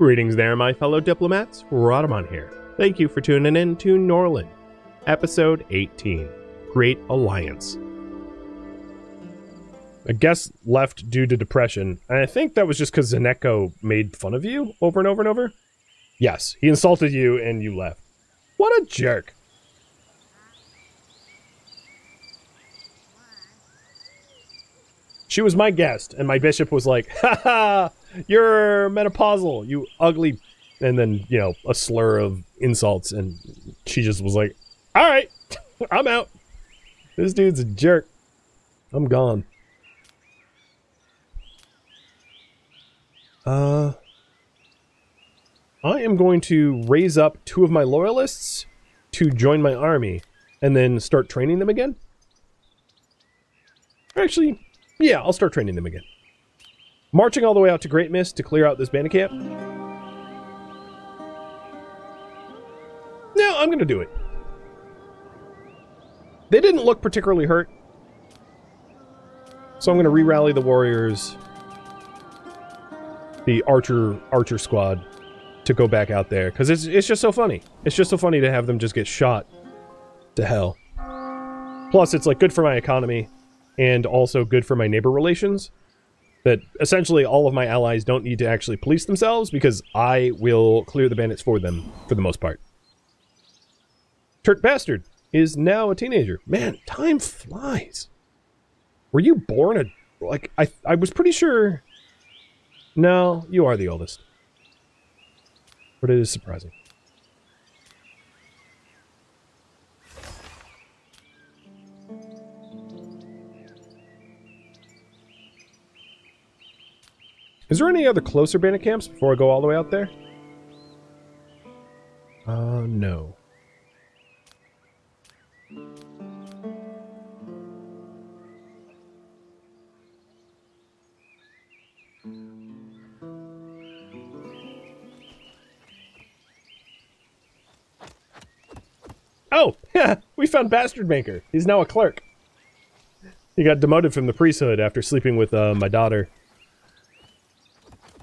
Greetings there, my fellow diplomats. Rodamon here. Thank you for tuning in to Norland, episode 18, Great Alliance. A guest left due to depression, and I think that was just because Zeneko made fun of you over and over and over. Yes, he insulted you and you left. What a jerk. She was my guest, and my bishop was like, haha, you're menopausal, you ugly, and then, you know, a slur of insults, and she just was like, alright, I'm out. This dude's a jerk. I'm gone. I am going to raise up 2 of my loyalists to join my army, and then start training them again. Actually, yeah, I'll start training them again. Marching all the way out to Great Mist to clear out this bandit camp. No, I'm gonna do it. They didn't look particularly hurt. So I'm gonna re-rally the warriors. The archer squad. To go back out there. Because it's just so funny. It's just so funny to have them just get shot to hell. Plus, it's like good for my economy. And also good for my neighbor relations. That essentially all of my allies don't need to actually police themselves because I will clear the bandits for them, for the most part. Turk Bastard is now a teenager. Man, time flies. Were you born a... Like, I was pretty sure... No, you are the oldest. But it is surprising. Is there any other closer bandit camps before I go all the way out there? No. Oh, yeah, we found Bastard Maker. He's now a clerk. He got demoted from the priesthood after sleeping with my daughter.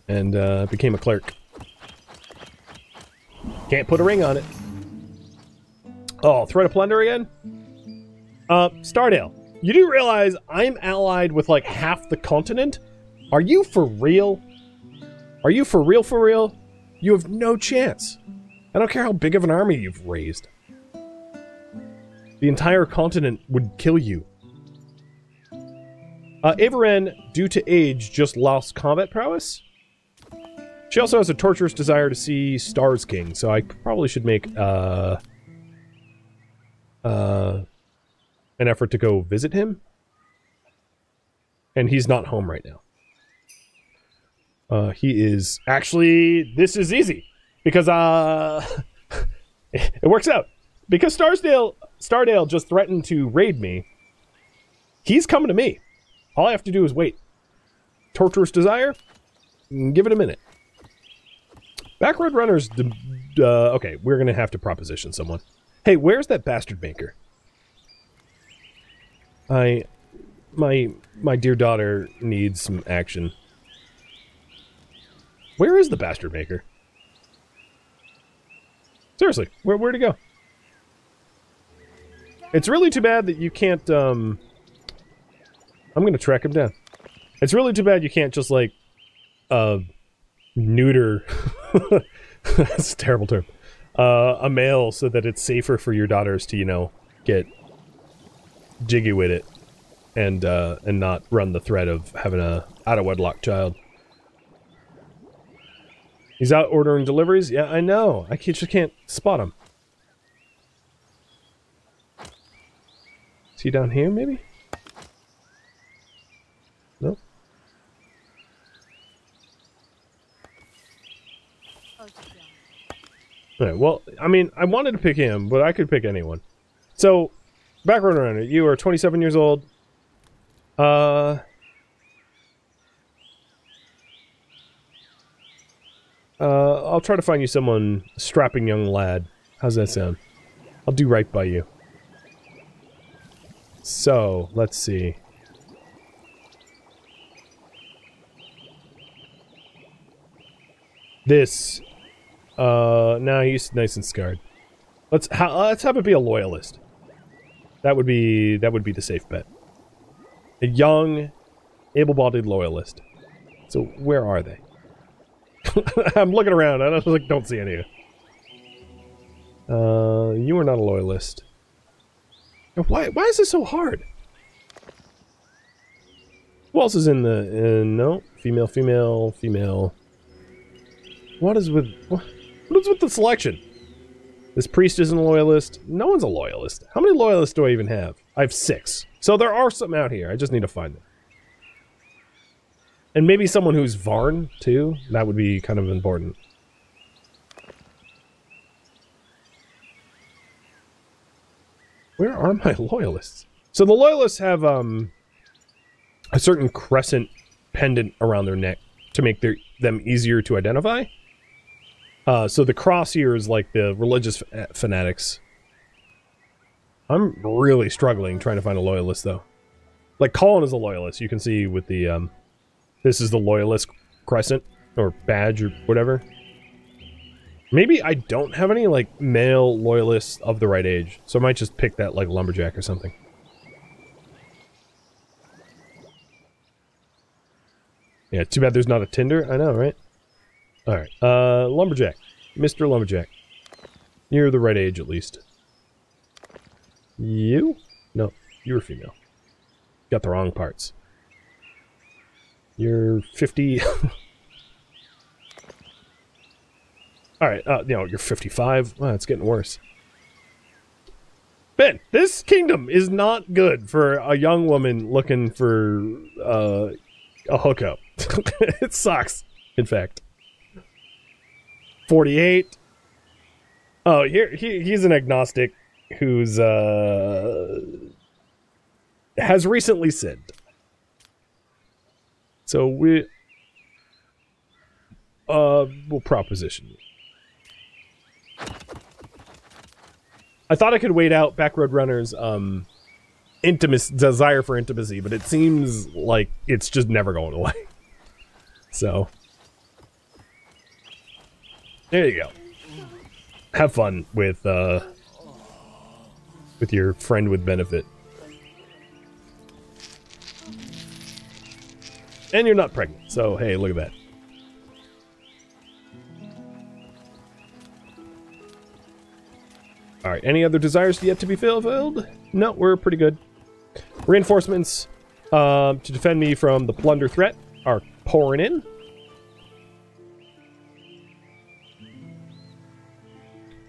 And became a clerk. Can't put a ring on it. Oh, threat of plunder again? Stardale, you do realize I'm allied with like half the continent? Are you for real? Are you for real for real? You have no chance. I don't care how big of an army you've raised. The entire continent would kill you. Avaren, due to age, just lost combat prowess. She also has a torturous desire to see Stars King, so I probably should make an effort to go visit him. And he's not home right now. He is... Actually, this is easy. Because, it works out. Because Stardale just threatened to raid me. He's coming to me. All I have to do is wait. Torturous desire? Give it a minute. Backroad runners, okay, we're gonna have to proposition someone. Hey, where's that Bastard Maker? My dear daughter needs some action. Where is the Bastard Maker? Seriously, where'd he go? It's really too bad that you can't, I'm gonna track him down. It's really too bad you can't just, like, neuter... That's a terrible term. A male so that it's safer for your daughters to, you know, get jiggy with it and not run the threat of having a out-of-wedlock child. He's out ordering deliveries? Yeah, I know. I just can't spot him. Is he down here, maybe? Nope. Alright, well, I mean, I wanted to pick him, but I could pick anyone. So, background runner, you are 27 years old. I'll try to find you someone, strapping young lad. How's that sound? I'll do right by you. So, let's see. This, no, he's nice and scarred. Let's have it be a loyalist. That would be the safe bet. A young, able-bodied loyalist. So where are they? I'm looking around. I don't see any of you. You are not a loyalist. Why is this so hard? Who else is in the... no. Female, female, female. What is with the selection? This priest isn't a loyalist. No one's a loyalist. How many loyalists do I even have? I have 6. So there are some out here. I just need to find them. And maybe someone who's Varn, too. That would be kind of important. Where are my loyalists? So the loyalists have, a certain crescent pendant around their neck to make them easier to identify. So the cross here is like the religious fanatics. I'm really struggling trying to find a loyalist, though. Like, Colin is a loyalist. You can see with the, this is the loyalist crescent, or badge, or whatever. Maybe I don't have any, like, male loyalists of the right age. So I might just pick that, like, lumberjack or something. Yeah, too bad there's not a Tinder. I know, right? Alright, lumberjack. Mr. Lumberjack. You're the right age, at least. You? No, you're female. Got the wrong parts. You're 50... Alright, no, you're 55. Wow, it's getting worse. Ben, this kingdom is not good for a young woman looking for, a hookup. It sucks, in fact. 48. Oh, he's an agnostic who's, has recently sinned. So we'll proposition you. I thought I could wait out Backroad Runner's, desire for intimacy, but it seems like it's just never going away. So, there you go. Have fun with your friend with benefit. And you're not pregnant, so hey, look at that. Alright, any other desires yet to be fulfilled? No, we're pretty good. Reinforcements to defend me from the plunder threat are pouring in.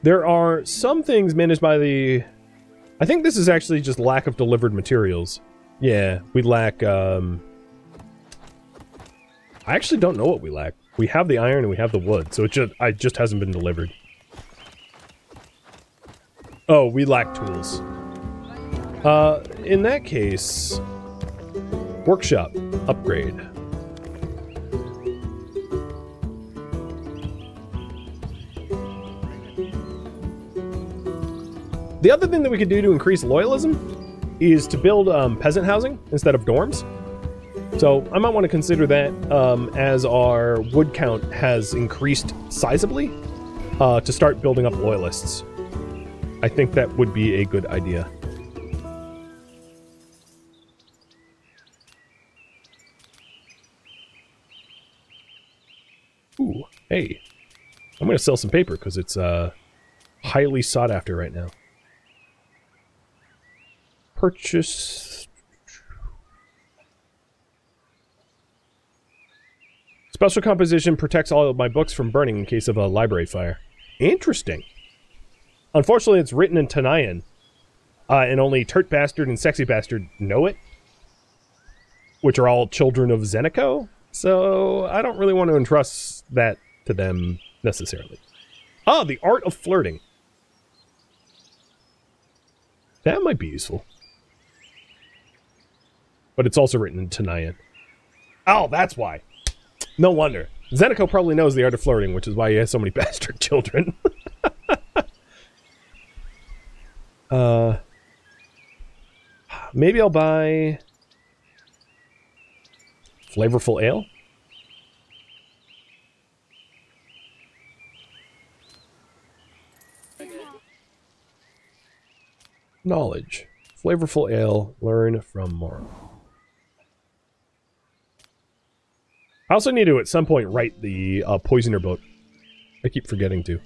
There are some things managed by the... I think this is actually just lack of delivered materials. Yeah, we lack... I actually don't know what we lack. We have the iron and we have the wood, so it just hasn't been delivered. Oh, we lack tools. In that case... Workshop. Upgrade. The other thing that we could do to increase loyalism is to build peasant housing instead of dorms. So I might want to consider that as our wood count has increased sizably to start building up loyalists. I think that would be a good idea. Ooh, hey. I'm going to sell some paper because it's highly sought after right now. Purchase... Special composition protects all of my books from burning in case of a library fire. Interesting. Unfortunately, it's written in Tanayan. And only Turt Bastard and Sexy Bastard know it. Which are all children of Zeniko. So, I don't really want to entrust that to them, necessarily. Ah, the art of flirting. That might be useful. But it's also written in Tanayan. Oh, that's why. No wonder. Zeniko probably knows the art of flirting, which is why he has so many bastard children. Maybe I'll buy... Flavorful ale? Knowledge. Flavorful ale. Learn from Mora. I also need to, at some point, write the Poisoner book. I keep forgetting to.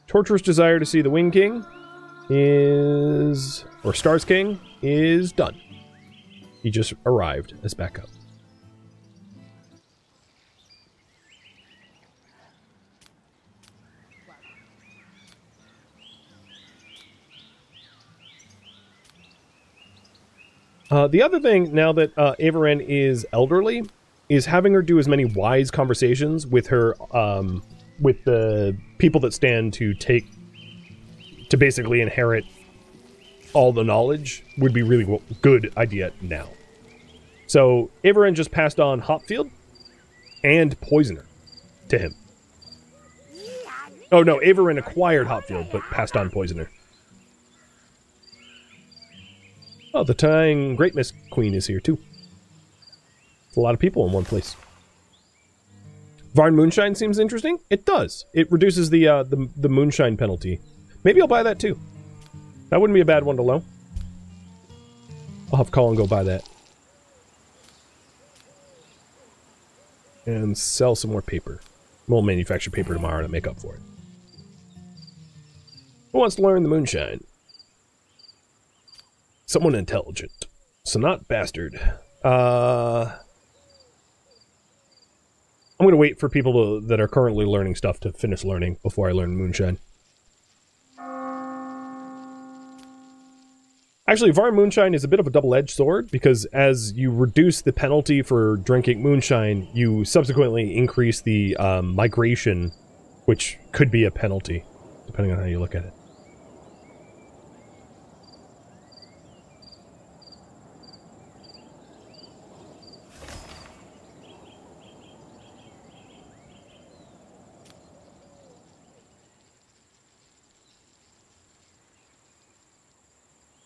Torturous desire to see the Wing King is... or Stars King is done. He just arrived as backup. The other thing, now that Averin is elderly, is having her do as many wise conversations with her, with the people that stand to basically inherit all the knowledge would be really good idea now. So, Averin just passed on Hopfield and Poisoner to him. Oh no, Averin acquired Hopfield, but passed on Poisoner. Oh, the Tying Great Mist Queen is here, too. It's a lot of people in one place. Varn Moonshine seems interesting. It does. It reduces the Moonshine penalty. Maybe I'll buy that, too. That wouldn't be a bad one to loan. I'll have Colin go buy that. And sell some more paper. We'll manufacture paper tomorrow to make up for it. Who wants to learn the Moonshine? Someone intelligent. So not bastard. I'm going to wait for people that are currently learning stuff to finish learning before I learn Moonshine. Actually, Varn Moonshine is a bit of a double-edged sword, because as you reduce the penalty for drinking Moonshine, you subsequently increase the migration, which could be a penalty, depending on how you look at it.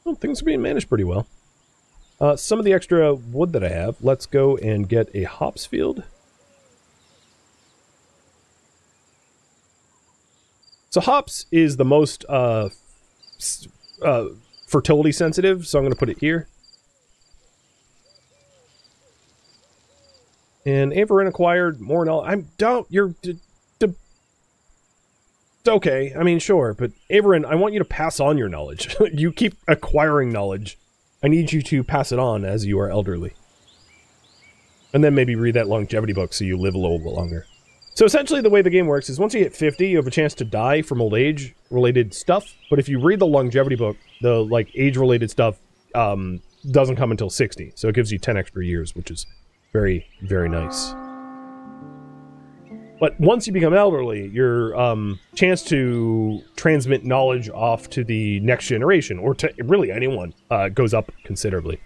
Well, things are being managed pretty well. Some of the extra wood that I have, let's go and get a hops field. So hops is the most fertility sensitive, so I'm going to put it here. And Averin acquired more knowledge. Okay, I mean, sure, but Averin, I want you to pass on your knowledge. You keep acquiring knowledge. I need you to pass it on as you are elderly. And then maybe read that longevity book so you live a little bit longer. So essentially the way the game works is once you hit 50, you have a chance to die from old age-related stuff, but if you read the longevity book, the, like, age-related stuff doesn't come until 60, so it gives you 10 extra years, which is very, very nice. But once you become elderly, your chance to transmit knowledge off to the next generation, or to really anyone, goes up considerably.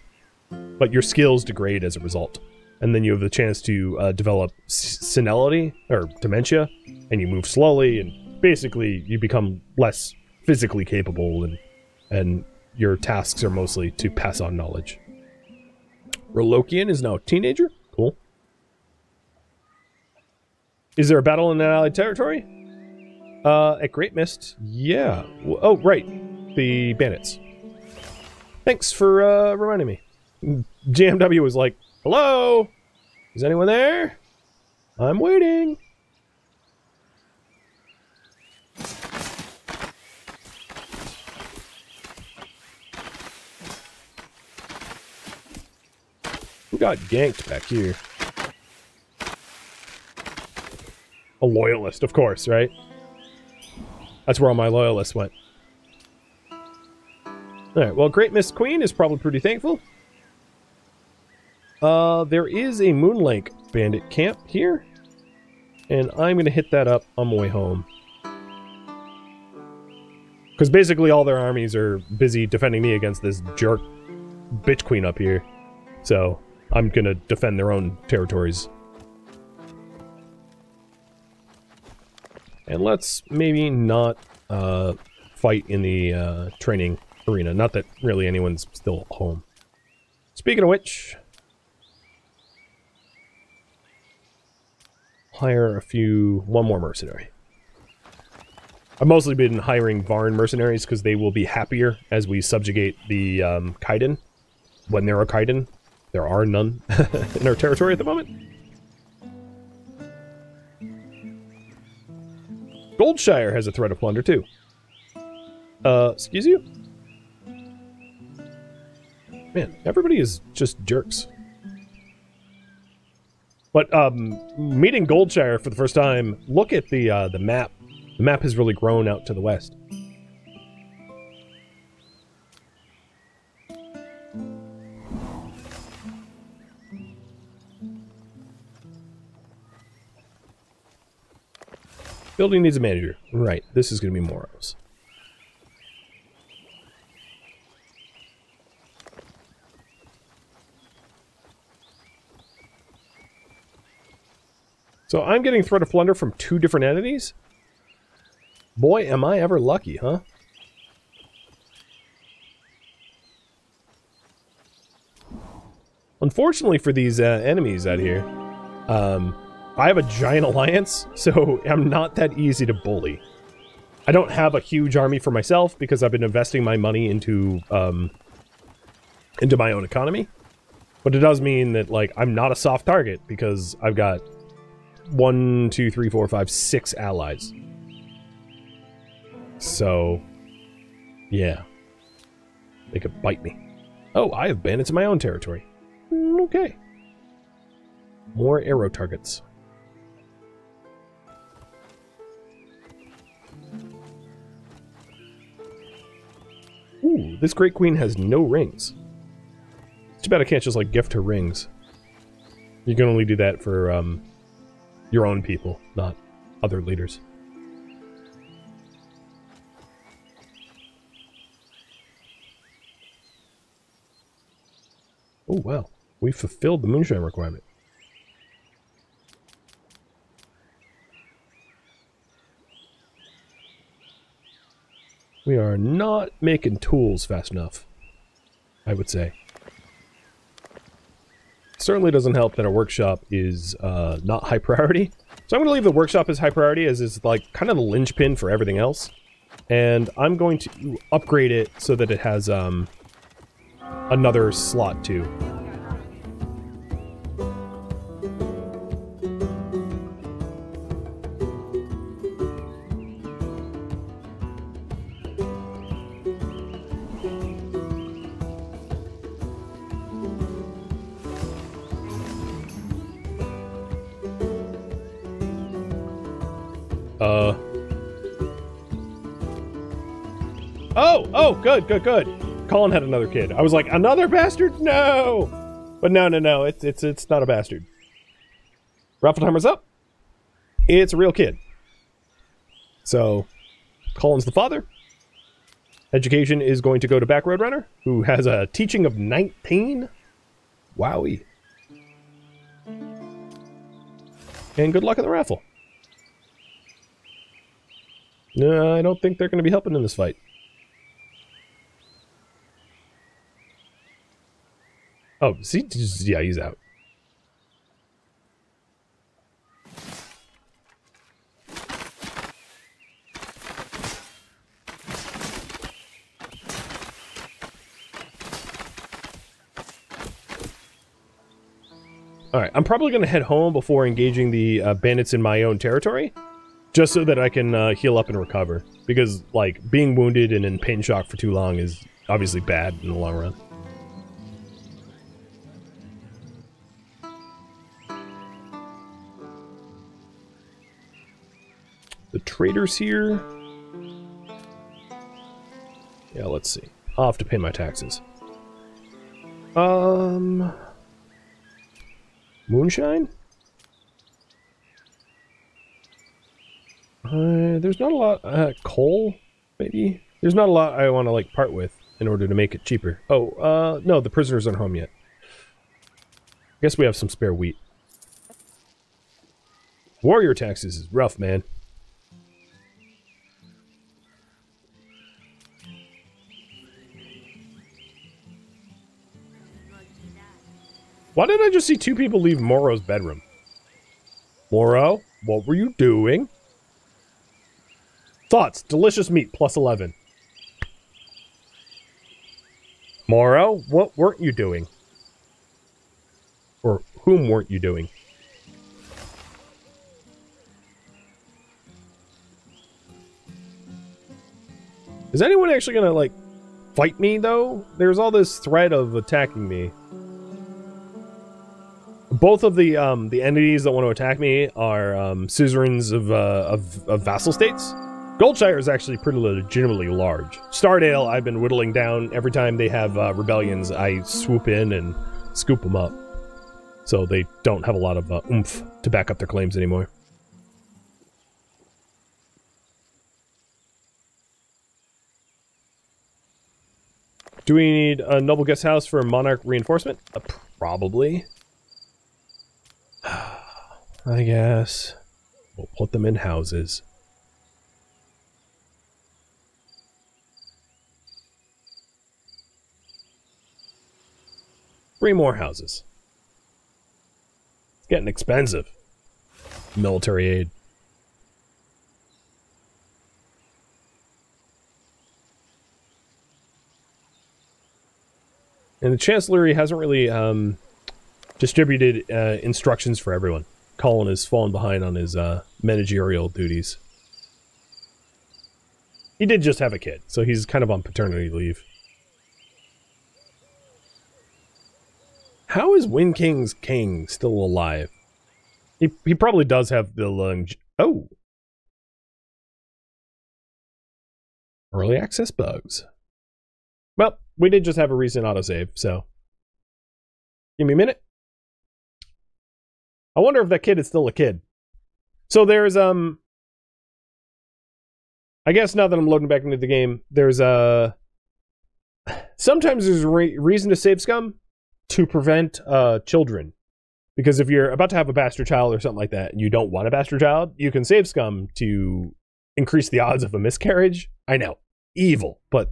But your skills degrade as a result. And then you have the chance to develop senility, or dementia, and you move slowly, and basically you become less physically capable, and your tasks are mostly to pass on knowledge. Rolokian is now a teenager? Cool. Is there a battle in an allied territory? At Great Mist? Yeah. Oh, right. The bandits. Thanks for reminding me. JMW was like, hello? Is anyone there? I'm waiting. Who got ganked back here? A loyalist, of course, right? That's where all my loyalists went. Alright, well, Great Mist Queen is probably pretty thankful. There is a Moonlake bandit camp here. And I'm gonna hit that up on my way home. Because basically all their armies are busy defending me against this jerk bitch queen up here. So, I'm gonna defend their own territories. And let's maybe not fight in the training arena. Not that really anyone's still home. Speaking of which... hire one more mercenary. I've mostly been hiring Varn mercenaries because they will be happier as we subjugate the Kaiden. When there are Kaiden, there are none in our territory at the moment. Goldshire has a threat of plunder too. Excuse you? Man, everybody is just jerks. But, meeting Goldshire for the first time, look at the map. The map has really grown out to the west. Building needs a manager. Right, this is going to be Moros. So I'm getting threat of plunder from 2 different entities? Boy, am I ever lucky, huh? Unfortunately for these enemies out here, I have a giant alliance, so I'm not that easy to bully. I don't have a huge army for myself because I've been investing my money into my own economy. But it does mean that, like, I'm not a soft target because I've got 1, 2, 3, 4, 5, 6 allies. So, yeah. They could bite me. Oh, I have bandits in my own territory. Okay. More arrow targets. Ooh, this Great Queen has no rings. It's too bad I can't just, like, gift her rings. You can only do that for, your own people, not other leaders. Oh, wow. We fulfilled the moonshine requirement. We are not making tools fast enough, I would say. Certainly doesn't help that our workshop is not high priority. So I'm going to leave the workshop as high priority, as is like kind of the linchpin for everything else. And I'm going to upgrade it so that it has another slot too. Oh, good. Colin had another kid. I was like, another bastard? No! But no, it's not a bastard. Raffle timer's up. It's a real kid. So, Colin's the father. Education is going to go to Backroad Runner, who has a teaching of 19. Wowie. And good luck in the raffle. No, I don't think they're going to be helping in this fight. Oh, see? Yeah, he's out. Alright, I'm probably going to head home before engaging the bandits in my own territory. Just so that I can heal up and recover. Because, like, being wounded and in pain shock for too long is obviously bad in the long run. The traders here. Yeah, let's see. I'll have to pay my taxes. Moonshine? There's not a lot, coal, maybe? There's not a lot I want to, like, part with in order to make it cheaper. Oh, no, the prisoners aren't home yet. I guess we have some spare wheat. Warrior taxes is rough, man. Why did I just see 2 people leave Moro's bedroom? Moro? What were you doing? Thoughts. Delicious meat, plus 11. Morrow, what weren't you doing? Or whom weren't you doing? Is anyone actually gonna, like, fight me, though? There's all this threat of attacking me. Both of the entities that want to attack me are suzerains of vassal states. Goldshire is actually pretty legitimately large. Stardale, I've been whittling down. Every time they have rebellions, I swoop in and scoop them up. So they don't have a lot of oomph to back up their claims anymore. Do we need a noble guest house for monarch reinforcement? Probably. I guess. We'll put them in houses. Three more houses. It's getting expensive. Military aid. And the Chancellery hasn't really distributed instructions for everyone. Colin has fallen behind on his managerial duties. He did just have a kid, so he's kind of on paternity leave. How is Wind King's king still alive? He probably does have the oh! Early access bugs. Well, we did just have a recent autosave, so... Give me a minute. I wonder if that kid is still a kid. So there's, I guess now that I'm loading back into the game, there's, sometimes there's a reason to save scum to prevent, children. Because if you're about to have a bastard child or something like that, and you don't want a bastard child, you can save scum to increase the odds of a miscarriage. I know. Evil. But,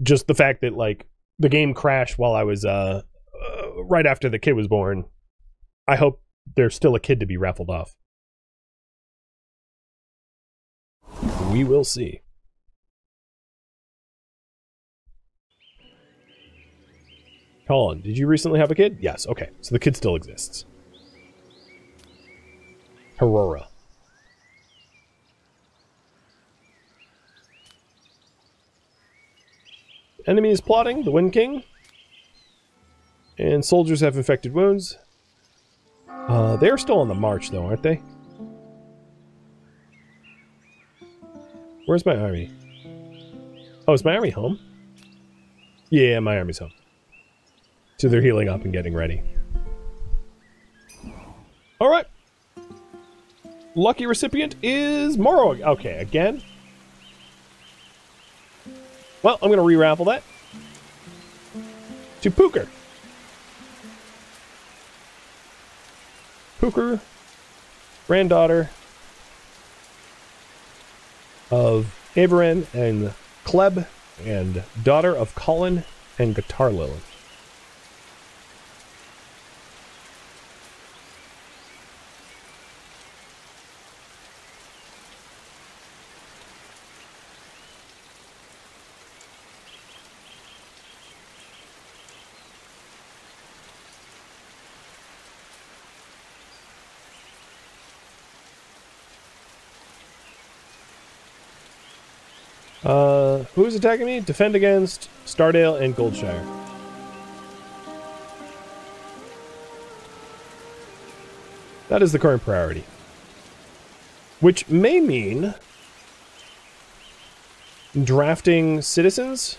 just the fact that, like, the game crashed while I was, right after the kid was born. I hope there's still a kid to be raffled off. We will see. Colin, did you recently have a kid? Yes, okay. So the kid still exists. Aurora. Enemy is plotting, the Wind King. And soldiers have infected wounds. They're still on the march, though, aren't they? Where's my army? Oh, is my army home? Yeah, my army's home. So they're healing up and getting ready. Alright. Lucky recipient is Morrow. Okay, again. Well, I'm going to re-raffle that. To Pooker. Pooker, granddaughter of Averin and Kleb, and daughter of Colin and Guitar Lilith. Who's attacking me? Defend against Stardale and Goldshire. That is the current priority. Which may mean drafting citizens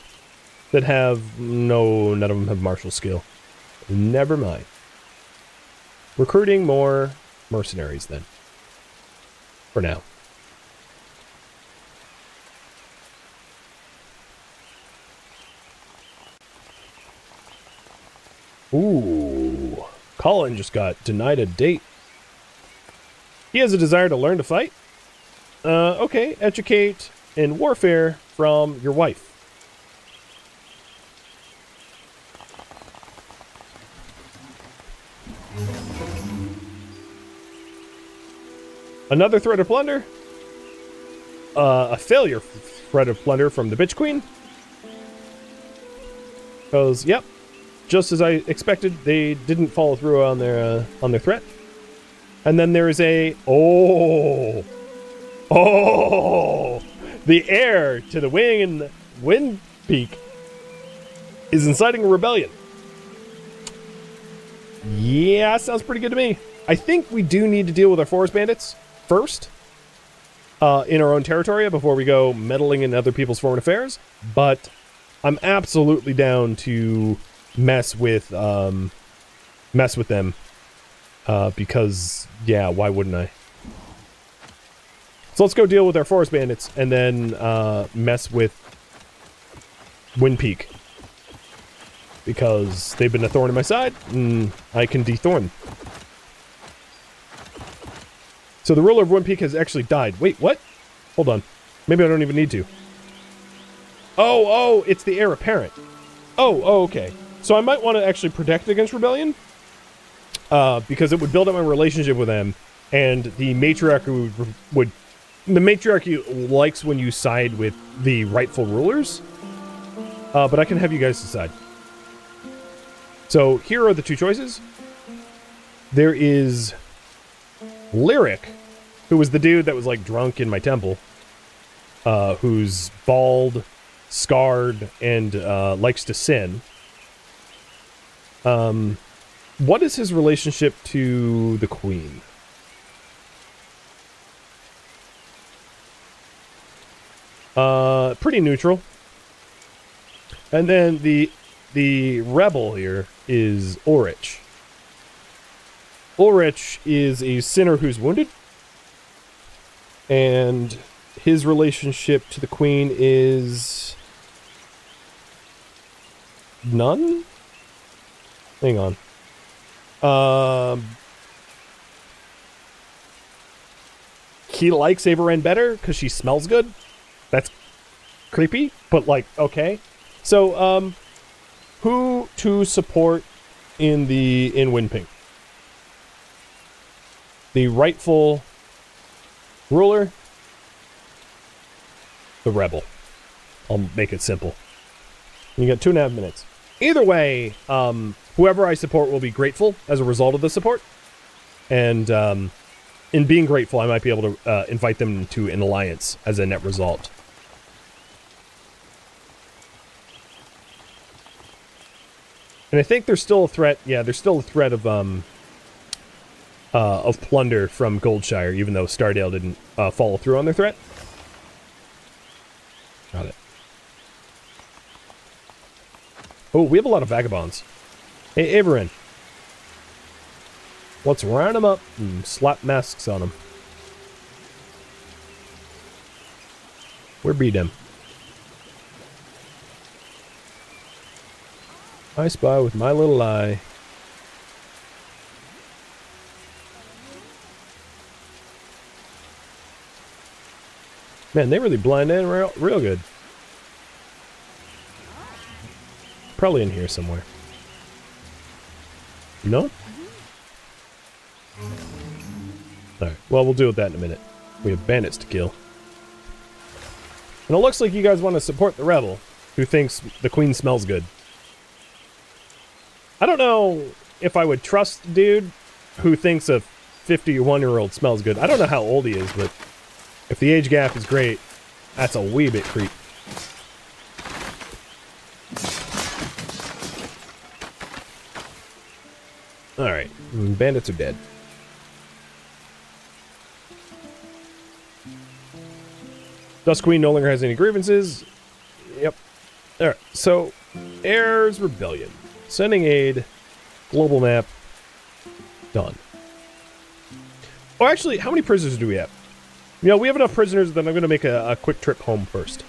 that have none of them have martial skill. Never mind. Recruiting more mercenaries then. For now. Ooh, Colin just got denied a date. He has a desire to learn to fight? Okay, educate in warfare from your wife. Another threat of plunder. A failure threat of plunder from the Bitch Queen. Because, yep, just as I expected, they didn't follow through on their threat. And then there is a the heir to the Wing and Wind Peak is inciting a rebellion. Yeah, sounds pretty good to me. I think we do need to deal with our forest bandits first, in our own territory before we go meddling in other people's foreign affairs. But I'm absolutely down to mess with them, because yeah, why wouldn't I? So let's go deal with our forest bandits and then mess with Wind Peak, because they've been a thorn in my side, and I can dethorn. So the ruler of Wind Peak has actually died. Wait, what? Hold on. Maybe I don't even need to. Oh, it's the heir apparent. Oh, okay. So I might want to actually protect against rebellion, because it would build up my relationship with them, and the matriarchy the matriarchy likes when you side with the rightful rulers. But I can have you guys decide. So here are the two choices. There is Lyric, who was the dude that was like drunk in my temple, who's bald, scarred, and likes to sin. What is his relationship to the queen? Pretty neutral. And then the rebel here is Ulrich. Ulrich is a sinner who's wounded, and his relationship to the queen is none? Hang on. He likes Averend better because she smells good. That's creepy, but like, okay. So, who to support in Wind Peak? The rightful ruler, the rebel. I'll make it simple. You got 2.5 minutes. Either way, whoever I support will be grateful as a result of the support. And in being grateful, I might be able to invite them to an alliance as a net result. And I think there's still a threat. Yeah, there's still a threat of plunder from Goldshire, even though Stardale didn't follow through on their threat. Got it. Oh, we have a lot of vagabonds. Hey, Averend. Let's round them up and slap masks on them. Where be them? I spy with my little eye. Man, they really blend in real good. Probably in here somewhere. No? Alright, well, we'll deal with that in a minute. We have bandits to kill. And it looks like you guys want to support the rebel, who thinks the queen smells good. I don't know if I would trust the dude who thinks a 51-year-old smells good. I don't know how old he is, but if the age gap is great, that's a wee bit creep. Alright, bandits are dead. Dust Queen no longer has any grievances. Yep. Alright, so Heirs Rebellion. Sending aid. Global map. Done. Oh, actually, how many prisoners do we have? You know, we have enough prisoners that I'm going to make a quick trip home first.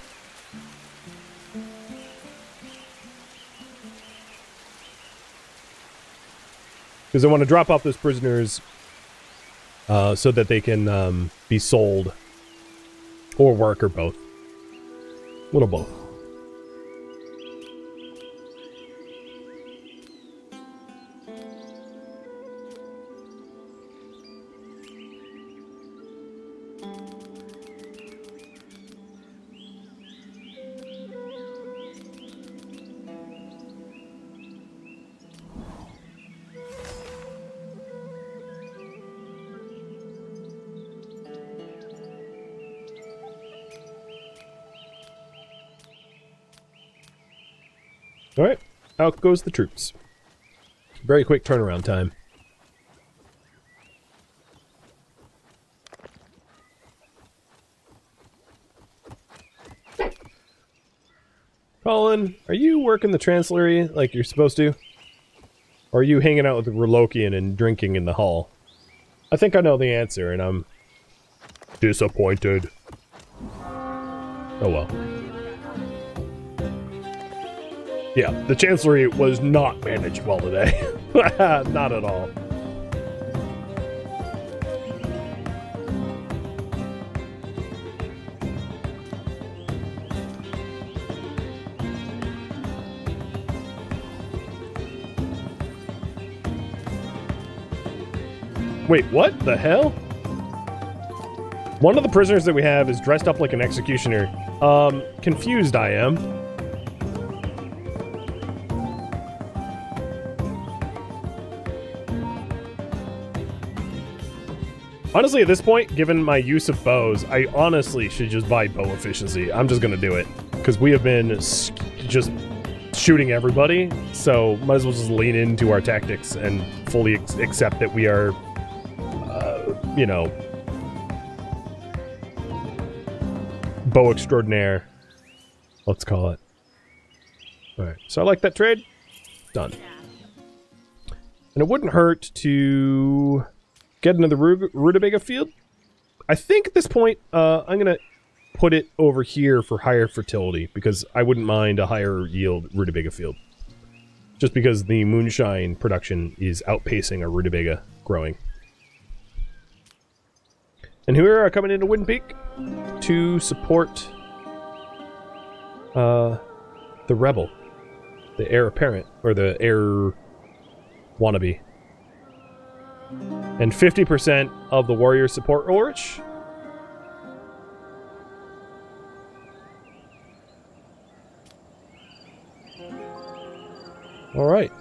Because I want to drop off those prisoners so that they can be sold. Or work, or both. A little both. Alright, out goes the troops. Very quick turnaround time. Colin, are you working the Chancellery like you're supposed to? Or are you hanging out with the Relokian and drinking in the hall? I think I know the answer, and I'm disappointed. Oh well. Yeah, the Chancellery was not managed well today. Not at all. Wait, what the hell? One of the prisoners that we have is dressed up like an executioner. Confused I am. Honestly, at this point, given my use of bows, I honestly should just buy bow efficiency. I'm just gonna do it. Because we have been just shooting everybody, so might as well just lean into our tactics and fully accept that we are, you know, bow extraordinaire. Let's call it. Alright, so I like that trade. Done. And it wouldn't hurt to get into the Rutabaga field. I think at this point, I'm gonna put it over here for higher fertility, because I wouldn't mind a higher yield Rutabaga field. Just because the moonshine production is outpacing our Rutabaga growing. And here we are coming into Wind Peak to support the rebel, the heir apparent, or the heir wannabe. And 50% of the warriors support Ulrich. Alright.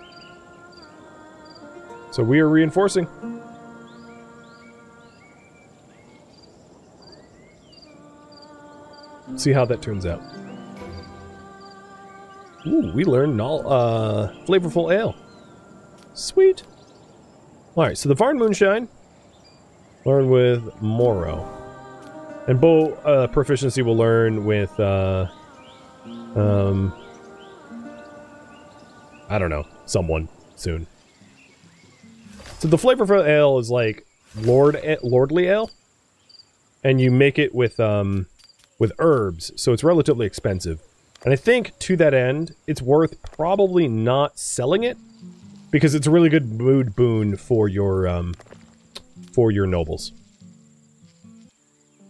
So we are reinforcing. See how that turns out. Ooh, we learned flavorful ale. Sweet. Alright, so the Varn Moonshine. Learn with Moro. And bow proficiency will learn with, I don't know, someone soon. So the flavorful ale is like lordly ale. And you make it with herbs, so it's relatively expensive. And I think, to that end, it's worth probably not selling it, because it's a really good mood boon for your nobles.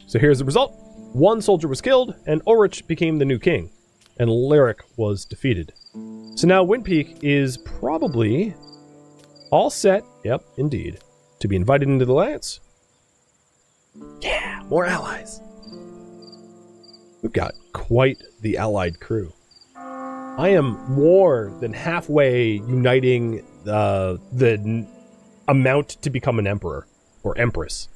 So here's the result. One soldier was killed, and Ulrich became the new king, and Lyric was defeated. So now Wind Peak is probably all set, yep, indeed, to be invited into the Alliance. Yeah, more allies. We've got quite the allied crew. I am more than halfway uniting the amount to become an emperor or empress.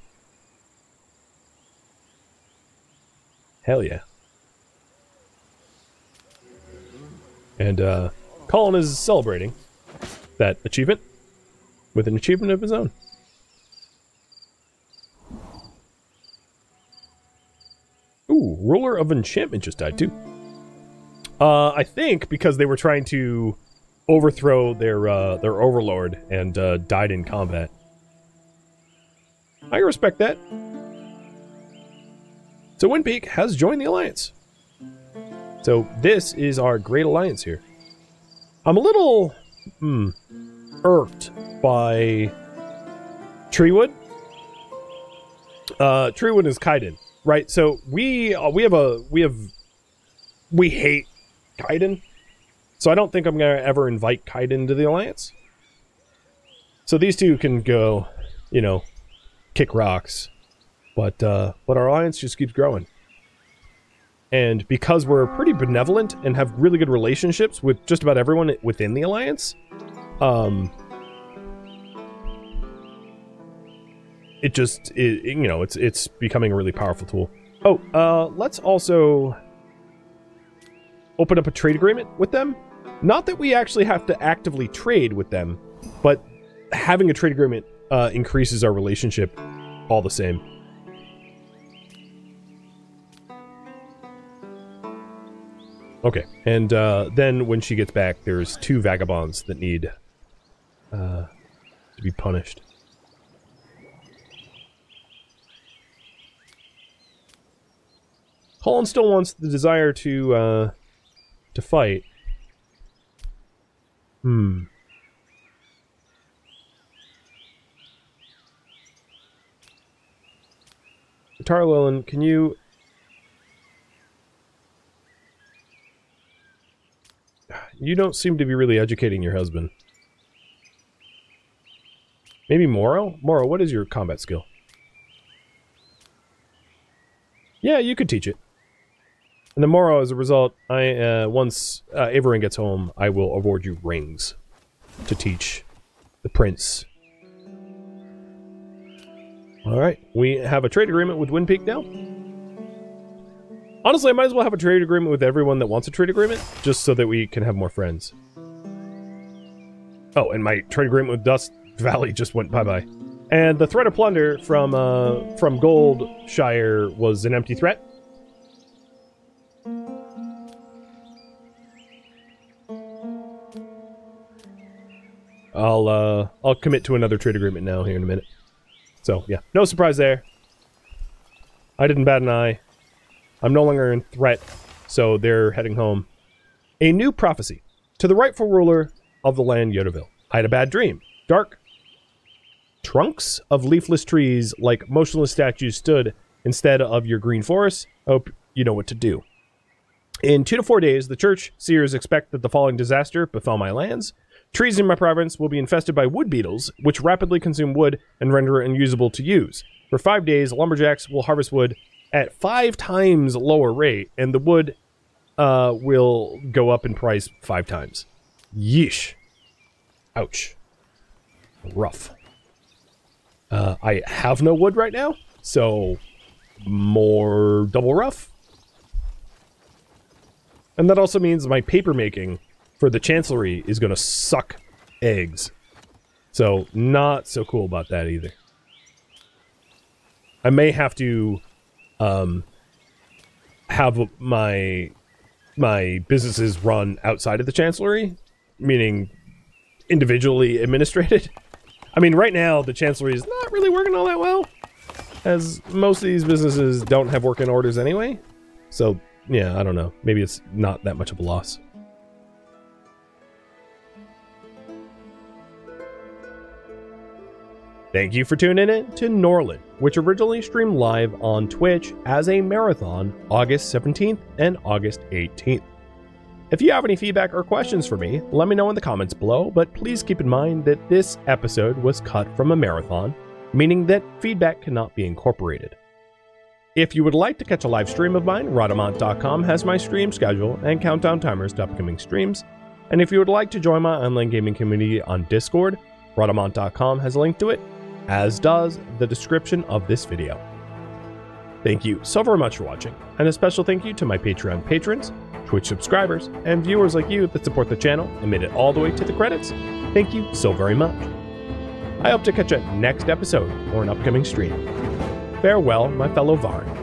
Hell yeah. And Colin is celebrating that achievement with an achievement of his own. Ooh, Ruler of Enchantment just died too. I think because they were trying to overthrow their overlord and died in combat. I respect that. So Wind Peak has joined the Alliance. So this is our great alliance here. I'm a little irked by Treewood. Treewood is Kaiden. Right, so we hate Kaiden, so I don't think I'm gonna ever invite Kaiden to the Alliance. So these two can go, you know, kick rocks, but our alliance just keeps growing. And because we're pretty benevolent and have really good relationships with just about everyone within the Alliance, you know, it's becoming a really powerful tool. Oh, let's also open up a trade agreement with them. Not that we actually have to actively trade with them, but having a trade agreement increases our relationship all the same. Okay, and then when she gets back, there's 2 vagabonds that need to be punished. Holland still wants the desire to fight. Tarlillan, can you... You don't seem to be really educating your husband. Maybe Moro? Moro, what is your combat skill? Yeah, you could teach it. And then Moro, as a result, once Averin gets home, I will award you rings to teach the prince. Alright, we have a trade agreement with Wind Peak now. Honestly, I might as well have a trade agreement with everyone that wants a trade agreement, just so that we can have more friends. Oh, and my trade agreement with Dust Valley just went bye-bye. And the threat of plunder from Goldshire was an empty threat. I'll commit to another trade agreement now here in a minute. So, yeah, no surprise there. I didn't bat an eye. I'm no longer in threat, so they're heading home. A new prophecy. To the rightful ruler of the land Yodaville. I had a bad dream. Dark trunks of leafless trees like motionless statues stood instead of your green forest. Hope you know what to do. In 2 to 4 days, the church seers expect that the following disaster befell my lands. Trees in my province will be infested by wood beetles, which rapidly consume wood and render it unusable to use. For 5 days, lumberjacks will harvest wood at 5 times lower rate, and the wood will go up in price 5 times. Yeesh. Ouch. Rough. I have no wood right now, so more double rough. And that also means my paper making for the Chancellery is going to suck eggs. So, not so cool about that either. I may have to have my businesses run outside of the Chancellery, meaning individually administrated. I mean, right now, the Chancellery is not really working all that well, as most of these businesses don't have working orders anyway. So, yeah, I don't know. Maybe it's not that much of a loss. Thank you for tuning in to Norland, which originally streamed live on Twitch as a marathon August 17th and August 18th. If you have any feedback or questions for me, let me know in the comments below, but please keep in mind that this episode was cut from a marathon, meaning that feedback cannot be incorporated. If you would like to catch a live stream of mine, Rhadamant.com has my stream schedule and countdown timers to upcoming streams, and if you would like to join my online gaming community on Discord, Rhadamant.com has a link to it, as does the description of this video. Thank you so very much for watching, and a special thank you to my Patreon patrons, Twitch subscribers, and viewers like you that support the channel and made it all the way to the credits. Thank you so very much. I hope to catch you next episode or an upcoming stream. Farewell, my fellow Varn.